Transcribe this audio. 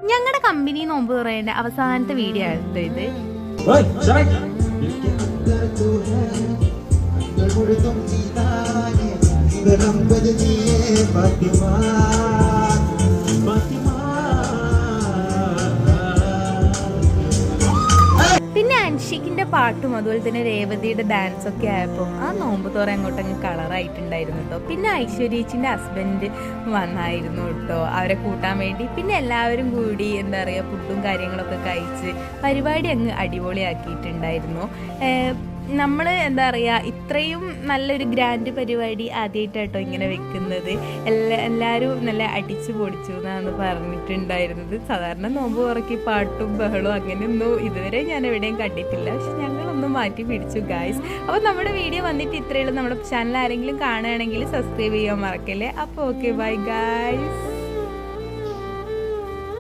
ഞങ്ങളുടെ കമ്പനി നോമ്പ് തുറയേണ്ട അവസാനത്തെ വീഡിയോ ആയിരുന്നു ഇത്. പിന്നെ അൻഷിക്കിന്റെ പാട്ടും അതുപോലെ തന്നെ രേവതിയുടെ ഡാൻസ് ഒക്കെ ആയപ്പോൾ ആ നോമ്പ് തുറ അങ്ങോട്ടങ്ങ് കളറായിട്ടുണ്ടായിരുന്നു കേട്ടോ. പിന്നെ ഐശ്വര്യേച്ചിന്റെ ഹസ്ബൻഡ് വന്നായിരുന്നു കേട്ടോ അവരെ കൂട്ടാൻ വേണ്ടി. പിന്നെ എല്ലാവരും കൂടി എന്താ പറയുക ഫുഡും കാര്യങ്ങളൊക്കെ കഴിച്ച് പരിപാടി അങ്ങ് അടിപൊളിയാക്കിയിട്ടുണ്ടായിരുന്നു. നമ്മൾ എന്താ പറയുക ഇത്രയും നല്ലൊരു ഗ്രാൻഡ് പരിപാടി ആദ്യമായിട്ടാട്ടോ ഇങ്ങനെ വെക്കുന്നത്. എല്ലാവരും നല്ല അടിച്ചു പൊടിച്ചു എന്നാണ് പറഞ്ഞിട്ടുണ്ടായിരുന്നത്. സാധാരണ നോമ്പ് തുറക്കി പാട്ടും ബഹളവും അങ്ങനെയൊന്നും ഇതുവരെ ഞാൻ എവിടെയും കണ്ടിട്ടില്ല. പക്ഷെ ഞങ്ങളൊന്നും മാറ്റി പിടിച്ചു ഗായ്സ്. അപ്പോൾ നമ്മുടെ വീഡിയോ വന്നിട്ട് ഇത്രയുള്ളൂ. നമ്മുടെ ചാനൽ ആരെങ്കിലും കാണുകയാണെങ്കിൽ സബ്സ്ക്രൈബ് ചെയ്യാൻ മറക്കല്ലേ. അപ്പോൾ ഓക്കെ ബൈ ഗായ്സ്.